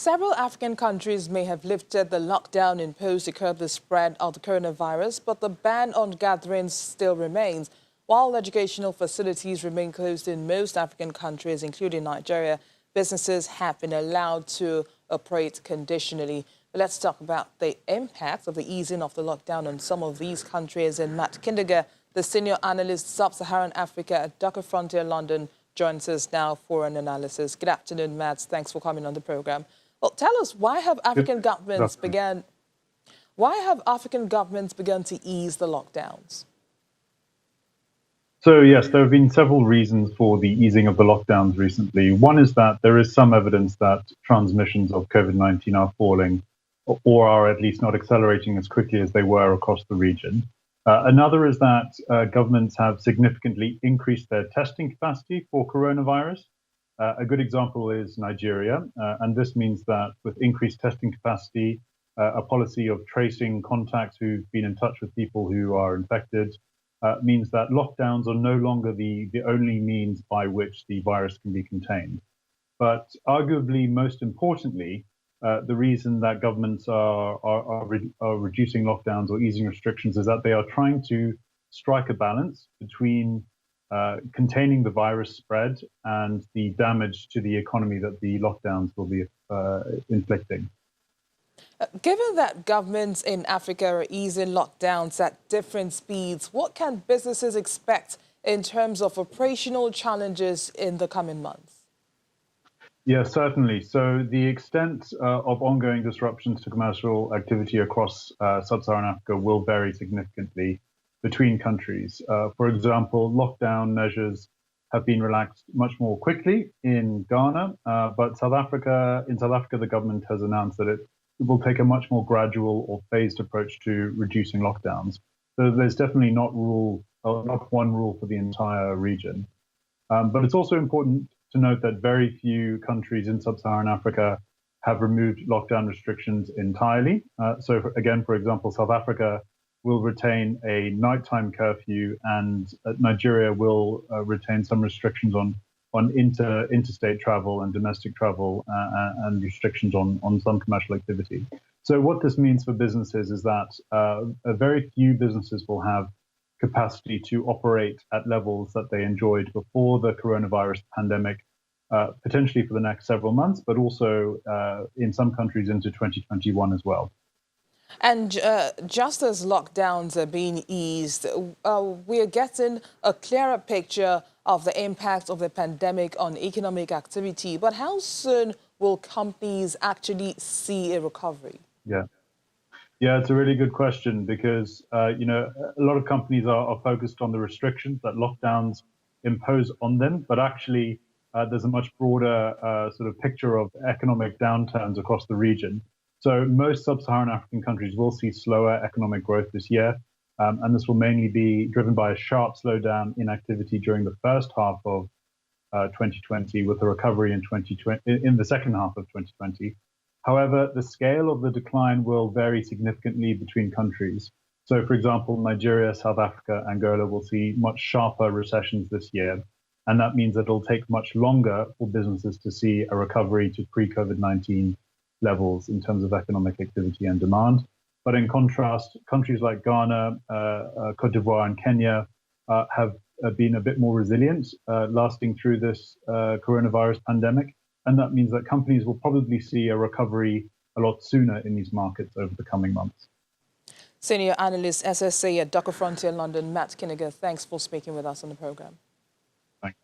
Several African countries may have lifted the lockdown imposed to curb the spread of the coronavirus, but the ban on gatherings still remains. While educational facilities remain closed in most African countries, including Nigeria, businesses have been allowed to operate conditionally. But let's talk about the impact of the easing of the lockdown on some of these countries. And Matt Kindiger, the senior analyst, Sub-Saharan Africa at Docker Frontier London, joins us now for an analysis. Good afternoon, Matt. Thanks for coming on the program. Well, tell us, why have African governments begun to ease the lockdowns? So yes, there have been several reasons for the easing of the lockdowns recently. One is that there is some evidence that transmissions of COVID-19 are falling, or are at least not accelerating as quickly as they were across the region. Another is that governments have significantly increased their testing capacity for coronavirus. A good example is Nigeria, and this means that with increased testing capacity, a policy of tracing contacts who've been in touch with people who are infected, means that lockdowns are no longer the only means by which the virus can be contained. But arguably, most importantly, the reason that governments are reducing lockdowns or easing restrictions is that they are trying to strike a balance between containing the virus spread and the damage to the economy that the lockdowns will be inflicting. Given that governments in Africa are easing lockdowns at different speeds, what can businesses expect in terms of operational challenges in the coming months? Yeah, certainly. So the extent of ongoing disruptions to commercial activity across sub-Saharan Africa will vary significantly between countries. For example, lockdown measures have been relaxed much more quickly in Ghana, but in South Africa, the government has announced that it will take a much more gradual or phased approach to reducing lockdowns. So there's definitely not one rule for the entire region. But it's also important to note that very few countries in sub-Saharan Africa have removed lockdown restrictions entirely. For example, South Africa will retain a nighttime curfew, and Nigeria will retain some restrictions on interstate travel and domestic travel, and restrictions on some commercial activity. So what this means for businesses is that very few businesses will have capacity to operate at levels that they enjoyed before the coronavirus pandemic, potentially for the next several months, but also in some countries into 2021 as well. And just as lockdowns are being eased, we are getting a clearer picture of the impact of the pandemic on economic activity. But how soon will companies actually see a recovery? Yeah, it's a really good question, because a lot of companies are focused on the restrictions that lockdowns impose on them, but actually there's a much broader sort of picture of economic downturns across the region. So most sub-Saharan African countries will see slower economic growth this year, and this will mainly be driven by a sharp slowdown in activity during the first half of 2020, with a recovery in the second half of 2020. However, the scale of the decline will vary significantly between countries. So, for example, Nigeria, South Africa, Angola will see much sharper recessions this year, and that means that it'll take much longer for businesses to see a recovery to pre-COVID-19 levels in terms of economic activity and demand. But in contrast, countries like Ghana, Cote d'Ivoire, and Kenya have been a bit more resilient, lasting through this coronavirus pandemic. And that means that companies will probably see a recovery a lot sooner in these markets over the coming months. Senior analyst, SSA at Docker Frontier London, Matt Kindiger, thanks for speaking with us on the program. Thanks.